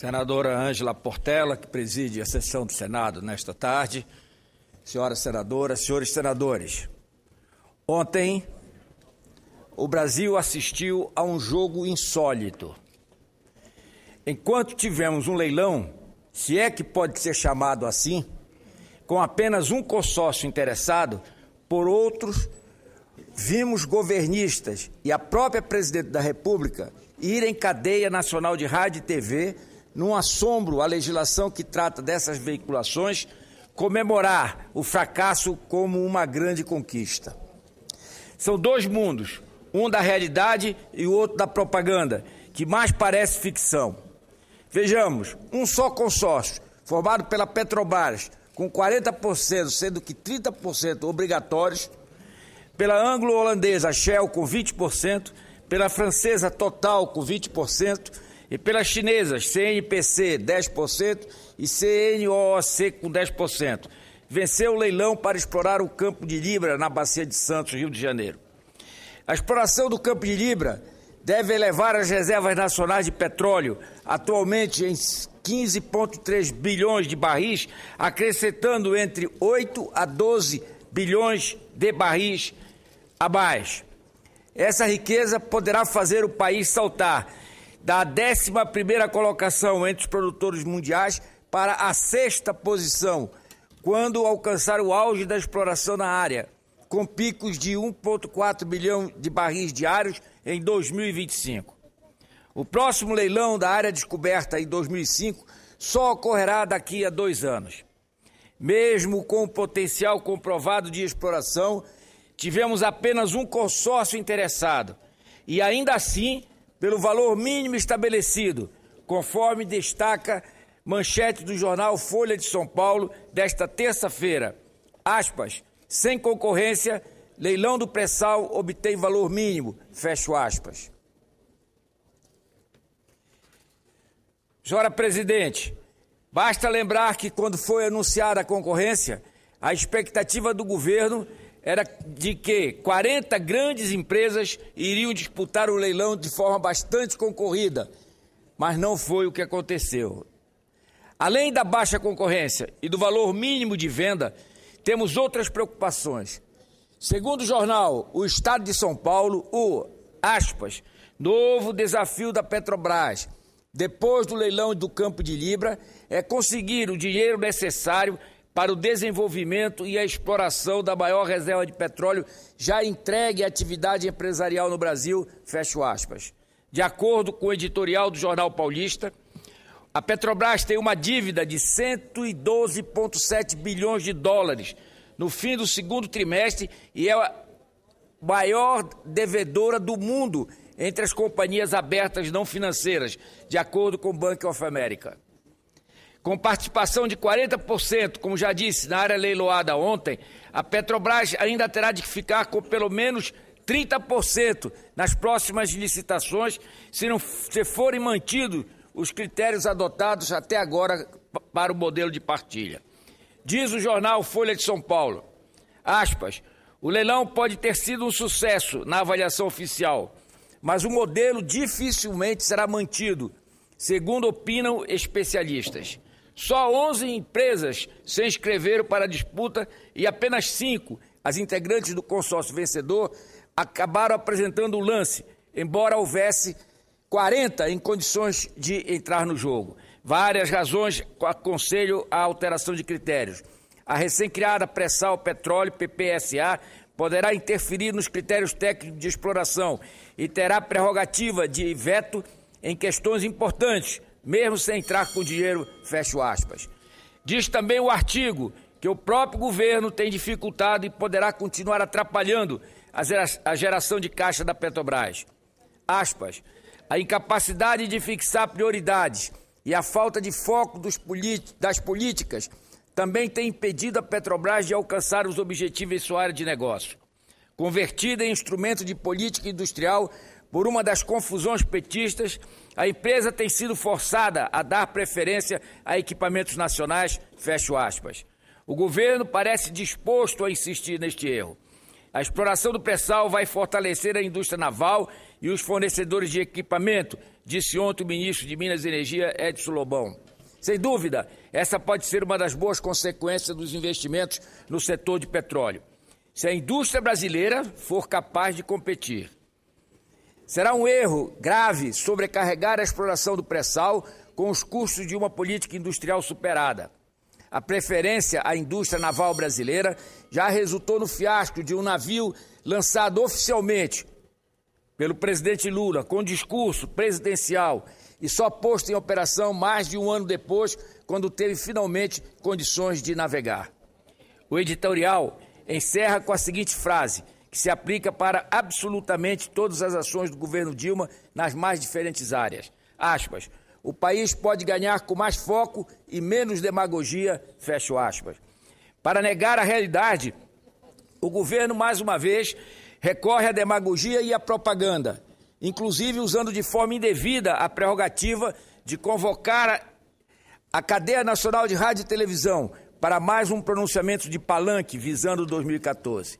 Senadora Ângela Portela, que preside a sessão do Senado nesta tarde, senhoras senadoras, senhores senadores. Ontem, o Brasil assistiu a um jogo insólito. Enquanto tivemos um leilão, se é que pode ser chamado assim, com apenas um consórcio interessado, por outros, vimos governistas e a própria Presidente da República ir em cadeia nacional de rádio e TV, num assombro à legislação que trata dessas veiculações, comemorar o fracasso como uma grande conquista. São dois mundos, um da realidade e o outro da propaganda, que mais parece ficção. Vejamos, um só consórcio, formado pela Petrobras, com 40%, sendo que 30% obrigatórios, pela anglo-holandesa Shell com 20%, pela francesa Total com 20%, e pelas chinesas CNPC 10% e CNOOC com 10%. Venceu o leilão para explorar o Campo de Libra na Bacia de Santos, Rio de Janeiro. A exploração do Campo de Libra deve elevar as reservas nacionais de petróleo, atualmente em 15,3 bilhões de barris, acrescentando entre 8 a 12 bilhões de barris a mais. Essa riqueza poderá fazer o país saltar da 11ª colocação entre os produtores mundiais para a 6ª posição, quando alcançar o auge da exploração na área, com picos de 1,4 bilhão de barris diários em 2025. O próximo leilão da área descoberta em 2005 só ocorrerá daqui a 2 anos. Mesmo com o potencial comprovado de exploração, tivemos apenas um consórcio interessado e ainda assim, pelo valor mínimo estabelecido, conforme destaca manchete do jornal Folha de São Paulo desta terça-feira, aspas, sem concorrência, leilão do pré-sal obtém valor mínimo, fecho aspas. Senhora Presidente, basta lembrar que quando foi anunciada a concorrência, a expectativa do governo era de que 40 grandes empresas iriam disputar o leilão de forma bastante concorrida, mas não foi o que aconteceu. Além da baixa concorrência e do valor mínimo de venda, temos outras preocupações. Segundo o jornal O Estado de São Paulo, o, aspas, novo desafio da Petrobras, depois do leilão do Campo de Libra, é conseguir o dinheiro necessário para o desenvolvimento e a exploração da maior reserva de petróleo já entregue à atividade empresarial no Brasil, fecho aspas. De acordo com o editorial do Jornal Paulista, a Petrobras tem uma dívida de 112,7 bilhões de dólares no fim do segundo trimestre e é a maior devedora do mundo entre as companhias abertas não financeiras, de acordo com o Bank of America. Com participação de 40%, como já disse, na área leiloada ontem, a Petrobras ainda terá de ficar com pelo menos 30% nas próximas licitações, se forem mantidos os critérios adotados até agora para o modelo de partilha. Diz o jornal Folha de São Paulo, aspas, o leilão pode ter sido um sucesso na avaliação oficial, mas o modelo dificilmente será mantido, segundo opinam especialistas. Só 11 empresas se inscreveram para a disputa e apenas 5, as integrantes do consórcio vencedor, acabaram apresentando o lance, embora houvesse 40 em condições de entrar no jogo. Várias razões aconselham a alteração de critérios. A recém-criada Pré-Sal Petróleo, PPSA, poderá interferir nos critérios técnicos de exploração e terá prerrogativa de veto em questões importantes, mesmo sem entrar com dinheiro, fecho aspas. Diz também o artigo que o próprio governo tem dificultado e poderá continuar atrapalhando a geração de caixa da Petrobras. Aspas, a incapacidade de fixar prioridades e a falta de foco das políticas também tem impedido a Petrobras de alcançar os objetivos em sua área de negócio. Convertida em instrumento de política industrial por uma das confusões petistas, a empresa tem sido forçada a dar preferência a equipamentos nacionais, fecho aspas. O governo parece disposto a insistir neste erro. A exploração do pré-sal vai fortalecer a indústria naval e os fornecedores de equipamento, disse ontem o ministro de Minas e Energia, Edson Lobão. Sem dúvida, essa pode ser uma das boas consequências dos investimentos no setor de petróleo, se a indústria brasileira for capaz de competir. Será um erro grave sobrecarregar a exploração do pré-sal com os custos de uma política industrial superada. A preferência à indústria naval brasileira já resultou no fiasco de um navio lançado oficialmente pelo presidente Lula, com discurso presidencial e só posto em operação mais de um ano depois, quando teve finalmente condições de navegar. O editorial encerra com a seguinte frase, que se aplica para absolutamente todas as ações do governo Dilma nas mais diferentes áreas. Aspas. O país pode ganhar com mais foco e menos demagogia, fecho aspas. Para negar a realidade, o governo, mais uma vez, recorre à demagogia e à propaganda, inclusive usando de forma indevida a prerrogativa de convocar a Cadeia Nacional de Rádio e Televisão para mais um pronunciamento de palanque visando 2014.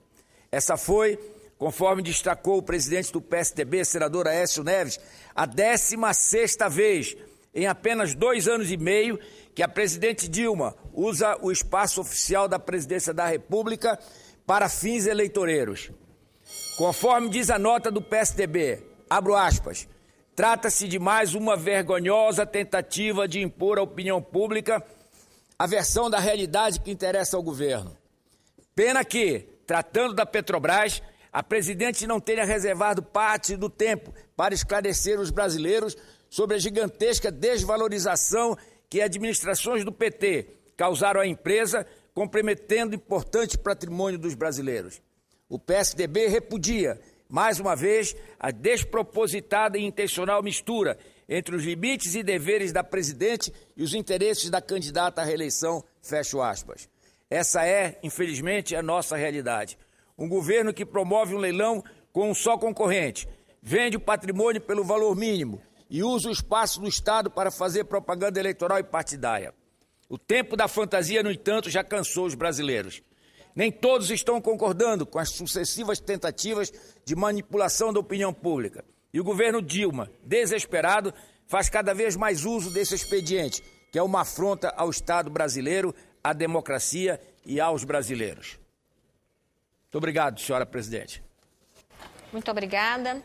Essa foi, conforme destacou o presidente do PSDB, senador Aécio Neves, a 16ª vez em apenas 2 anos e meio que a presidente Dilma usa o espaço oficial da presidência da República para fins eleitoreiros. Conforme diz a nota do PSDB, abro aspas, trata-se de mais uma vergonhosa tentativa de impor à opinião pública a versão da realidade que interessa ao governo. Pena que, tratando da Petrobras, a presidente não tenha reservado parte do tempo para esclarecer os brasileiros sobre a gigantesca desvalorização que administrações do PT causaram à empresa, comprometendo importante patrimônio dos brasileiros. O PSDB repudia, mais uma vez, a despropositada e intencional mistura entre os limites e deveres da presidente e os interesses da candidata à reeleição, fecho aspas. Essa é, infelizmente, a nossa realidade. Um governo que promove um leilão com um só concorrente, vende o patrimônio pelo valor mínimo e usa o espaço do Estado para fazer propaganda eleitoral e partidária. O tempo da fantasia, no entanto, já cansou os brasileiros. Nem todos estão concordando com as sucessivas tentativas de manipulação da opinião pública. E o governo Dilma, desesperado, faz cada vez mais uso desse expediente, que é uma afronta ao Estado brasileiro, à democracia e aos brasileiros. Muito obrigado, senhora presidente. Muito obrigada.